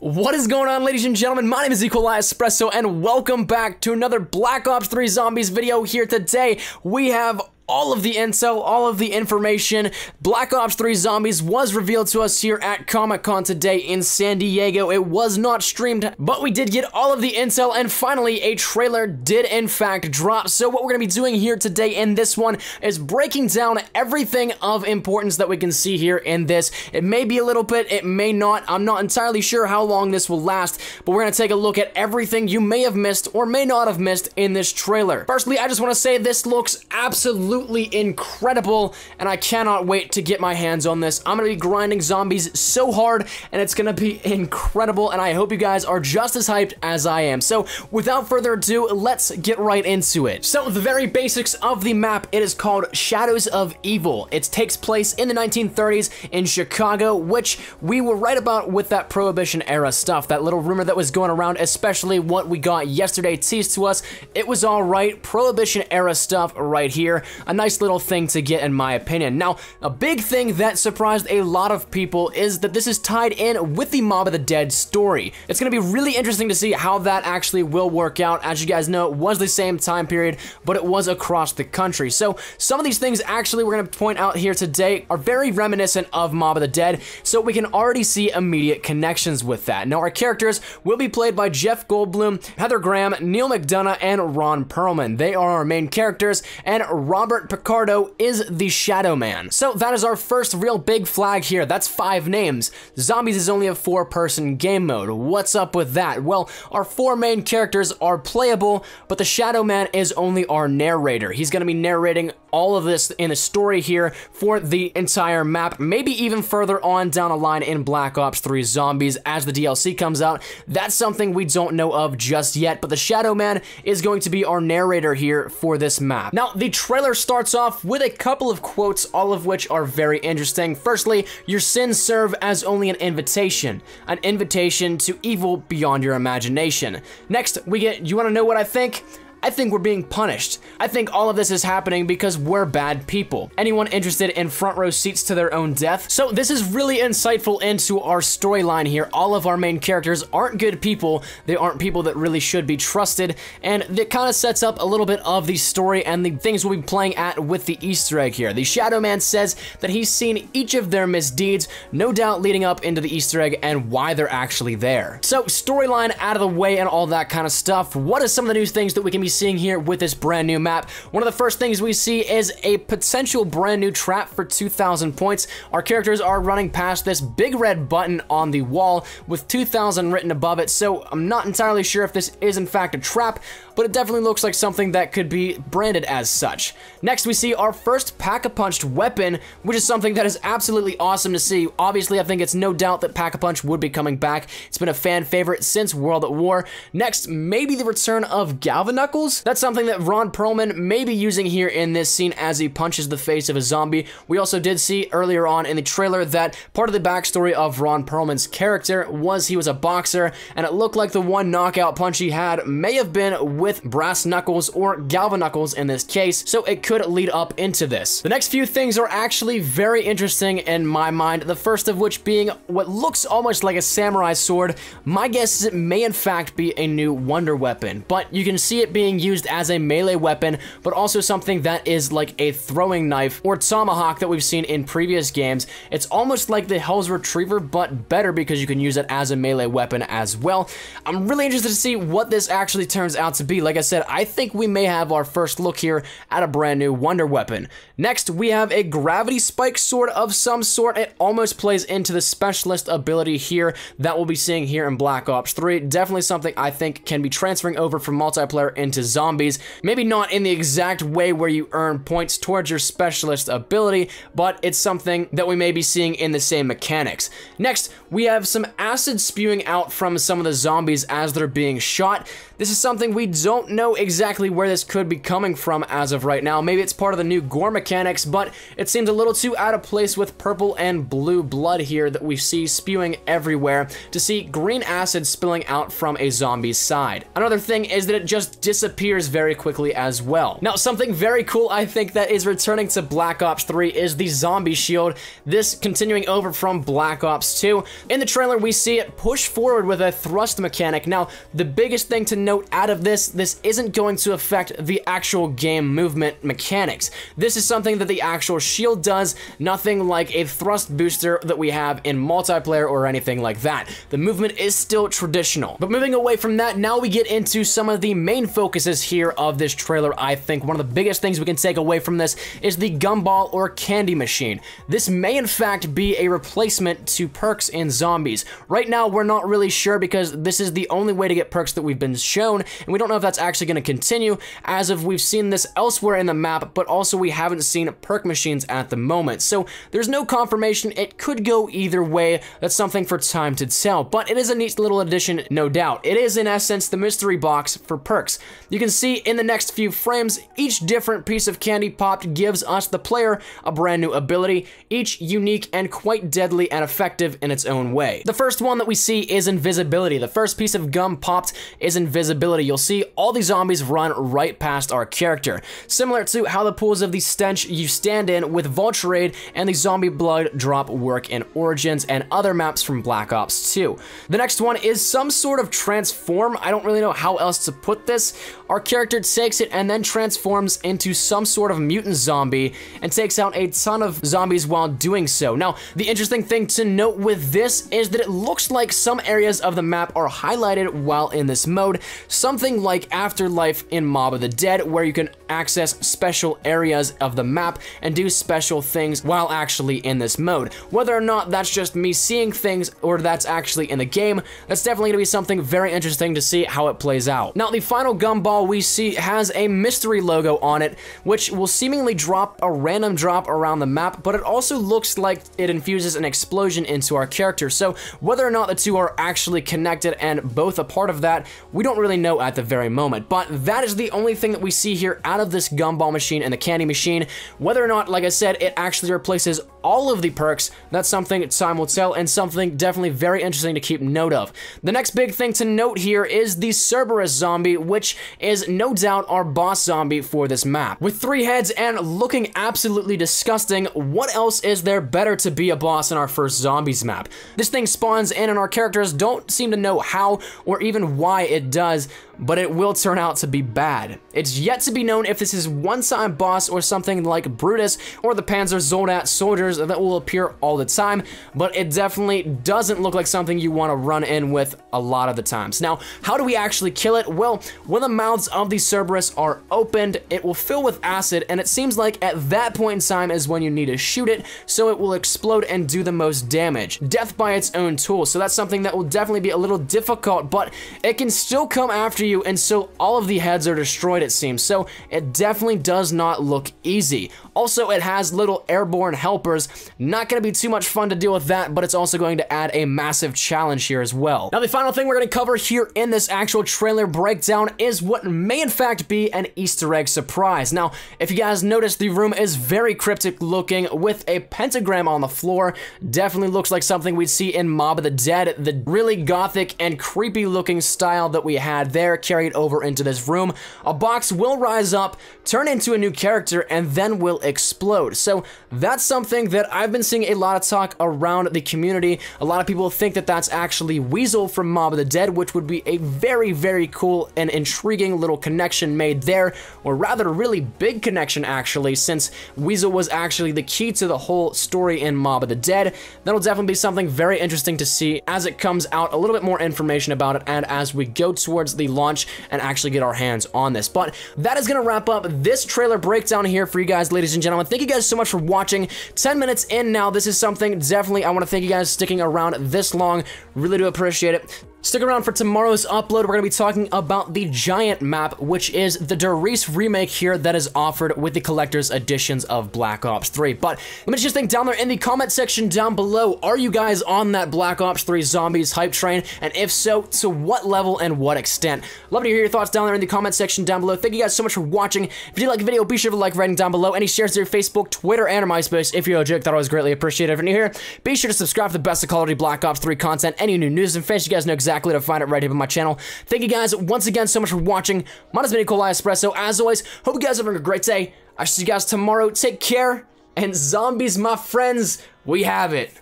What is going on, ladies and gentlemen? My name is Equali Espresso, and welcome back to another Black Ops 3 Zombies video. Here today, we have all of the intel, all of the information. Black Ops 3 Zombies was revealed to us here at Comic-Con today in San Diego. It was not streamed, but we did get all of the intel, and finally, a trailer did in fact drop. So what we're going to be doing here today in this one is breaking down everything of importance that we can see here in this. It may be a little bit, it may not. I'm not entirely sure how long this will last, but we're going to take a look at everything you may have missed or may not have missed in this trailer. Firstly, I just want to say this looks absolutely incredible, and I cannot wait to get my hands on this. I'm gonna be grinding zombies so hard, and it's gonna be incredible, and I hope you guys are just as hyped as I am. So without further ado, let's get right into it. So the very basics of the map, it is called Shadows of Evil. It takes place in the 1930s in Chicago, which we were right about with that Prohibition era stuff. That little rumor that was going around, especially what we got yesterday teased to us. It was all right. Prohibition era stuff right here. A nice little thing to get, in my opinion. Now, a big thing that surprised a lot of people is that this is tied in with the Mob of the Dead story. It's going to be really interesting to see how that actually will work out. As you guys know, it was the same time period, but it was across the country. So some of these things actually we're going to point out here today are very reminiscent of Mob of the Dead, so we can already see immediate connections with that. Now, our characters will be played by Jeff Goldblum, Heather Graham, Neil McDonough, and Ron Perlman. They are our main characters, and Robert Picardo is the Shadow Man. So that is our first real big flag here. That's 5 names. Zombies is only a 4-person game mode. What's up with that? Well, our 4 main characters are playable, but the Shadow Man is only our narrator. He's going to be narrating all of this in a story here for the entire map, maybe even further on down the line in Black Ops 3 Zombies as the DLC comes out. That's something we don't know of just yet, but the Shadow Man is going to be our narrator here for this map. Now, the trailer starts off with a couple of quotes, all of which are very interesting. Firstly, your sins serve as only an invitation to evil beyond your imagination. Next, we get, you want to know what I think? I think we're being punished. I think all of this is happening because we're bad people. Anyone interested in front row seats to their own death? So this is really insightful into our storyline here. All of our main characters aren't good people. They aren't people that really should be trusted, and it kind of sets up a little bit of the story and the things we'll be playing at with the Easter egg here. The Shadow Man says that he's seen each of their misdeeds, no doubt leading up into the Easter egg and why they're actually there. So storyline out of the way and all that kind of stuff. What are some of the new things that we can be seeing here with this brand new map? One of the first things we see is a potential brand new trap for 2,000 points. Our characters are running past this big red button on the wall with 2,000 written above it, so I'm not entirely sure if this is in fact a trap, but it definitely looks like something that could be branded as such. Next, we see our first Pack-a-Punched weapon, which is something that is absolutely awesome to see. Obviously, I think it's no doubt that Pack-a-Punch would be coming back. It's been a fan favorite since World at War. Next, maybe the return of Galvanuckles. That's something that Ron Perlman may be using here in this scene as he punches the face of a zombie. We also did see earlier on in the trailer that part of the backstory of Ron Perlman's character was he was a boxer, and it looked like the one knockout punch he had may have been with brass knuckles or Galvanuckles in this case, so it could lead up into this. The next few things are actually very interesting in my mind, the first of which being what looks almost like a samurai sword. My guess is it may in fact be a new wonder weapon, but you can see it being used as a melee weapon, but also something that is like a throwing knife or tomahawk that we've seen in previous games. It's almost like the Hell's Retriever, but better because you can use it as a melee weapon as well. I'm really interested to see what this actually turns out to be. Like I said, I think we may have our first look here at a brand new wonder weapon. Next, we have a gravity spike sword of some sort. It almost plays into the specialist ability here that we'll be seeing here in Black Ops 3. Definitely something I think can be transferring over from multiplayer into zombies. Maybe not in the exact way where you earn points towards your specialist ability, but it's something that we may be seeing in the same mechanics. Next, we have some acid spewing out from some of the zombies as they're being shot. This is something we don't know exactly where this could be coming from as of right now. Maybe it's part of the new gore mechanics, but it seems a little too out of place with purple and blue blood here that we see spewing everywhere to see green acid spilling out from a zombie's side. Another thing is that it just disappears very quickly as well. Now, something very cool I think that is returning to Black Ops 3 is the zombie shield, this continuing over from Black Ops 2. In the trailer, we see it push forward with a thrust mechanic. Now, the biggest thing to note out of this isn't going to affect the actual game movement mechanics. This is something that the actual shield does, nothing like a thrust booster that we have in multiplayer or anything like that. The movement is still traditional. But moving away from that, now we get into some of the main focuses here of this trailer. I think one of the biggest things we can take away from this is the Gumball or candy machine. This may in fact be a replacement to perks in zombies. Right now, we're not really sure because this is the only way to get perks that we've been shown, and we don't know if that's actually going to continue, as of we've seen this elsewhere in the map, but also we haven't seen perk machines at the moment. So there's no confirmation. It could go either way. That's something for time to tell, but it is a neat little addition, no doubt. It is in essence the mystery box for perks. You can see in the next few frames, each different piece of candy popped gives us, the player, a brand new ability, each unique and quite deadly and effective in its own way. The first one that we see is invisibility. The first piece of gum popped is invisibility. You'll see all these zombies run right past our character, similar to how the pools of the stench you stand in with Vulture Raid and the zombie blood drop work in Origins and other maps from Black Ops 2. The next one is some sort of transform. I don't really know how else to put this. Our character takes it and then transforms into some sort of mutant zombie and takes out a ton of zombies while doing so. Now, the interesting thing to note with this is that it looks like some areas of the map are highlighted while in this mode, something like Afterlife in Mob of the Dead, where you can access special areas of the map and do special things while actually in this mode. Whether or not that's just me seeing things or that's actually in the game, that's definitely going to be something very interesting to see how it plays out. Now, the final Gumball we see has a mystery logo on it, which will seemingly drop a random drop around the map, but it also looks like it infuses an explosion into our character. So whether or not the two are actually connected and both a part of that, we don't really know at the very moment. But that is the only thing that we see here out of this Gumball machine and the candy machine. Whether or not, like I said, it actually replaces all of the perks, that's something time will tell, and something definitely very interesting to keep note of. The next big thing to note here is the Cerberus zombie, which is no doubt our boss zombie for this map. With 3 heads and looking absolutely disgusting, what else is there better to be a boss in our first zombies map? This thing spawns in and our characters don't seem to know how or even why it does, but it will turn out to be bad. It's yet to be known if this is one-time boss or something like Brutus or the Panzer Soldat soldiers that will appear all the time, but it definitely doesn't look like something you want to run in with a lot of the times. Now, how do we actually kill it? Well, when the mouths of the Cerberus are opened, it will fill with acid, and it seems like at that point in time is when you need to shoot it, so it will explode and do the most damage. Death by its own tool, so that's something that will definitely be a little difficult, but it can still come after you, and so all of the heads are destroyed, it seems, so it definitely does not look easy. Also, it has little airborne helpers. Not going to be too much fun to deal with that, but it's also going to add a massive challenge here as well. Now, the final thing we're going to cover here in this actual trailer breakdown is what may in fact be an Easter egg surprise. Now, if you guys notice, the room is very cryptic looking with a pentagram on the floor. Definitely looks like something we'd see in Mob of the Dead. The really gothic and creepy looking style that we had there carried over into this room. A box will rise up, turn into a new character, and then will explode. So that's something that I've been seeing a lot of talk around the community. A lot of people think that that's actually Weasel from Mob of the Dead, which would be a very, very cool and intriguing little connection made there, or rather really big connection actually, since Weasel was actually the key to the whole story in Mob of the Dead. That'll definitely be something very interesting to see as it comes out, a little bit more information about it, and as we go towards the launch and actually get our hands on this. But that is going to wrap up this trailer breakdown here for you guys, ladies and gentlemen. Thank you guys so much for watching. 10 minutes in now. This is something definitely I want to thank you guys sticking around this long. Really do appreciate it. Stick around for tomorrow's upload. We're going to be talking about the Giant map, which is the Darius remake here that is offered with the collector's editions of Black Ops 3. But let me just think down there in the comment section down below, are you guys on that Black Ops 3 Zombies hype train? And if so, to what level and what extent? Love to hear your thoughts down there in the comment section down below. Thank you guys so much for watching. If you did like the video, be sure to like, rating down below. Any shares to your Facebook, Twitter, and or MySpace. If you're a jerk, that always greatly appreciated. If you're new here, be sure to subscribe for the best of quality Black Ops 3 content. Any new news and fans, you guys know exactly to find it right here on my channel. Thank you guys once again so much for watching. My name is Nikolai Espresso. As always, hope you guys are having a great day. I see you guys tomorrow. Take care. And zombies, my friends, we have it.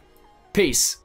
Peace.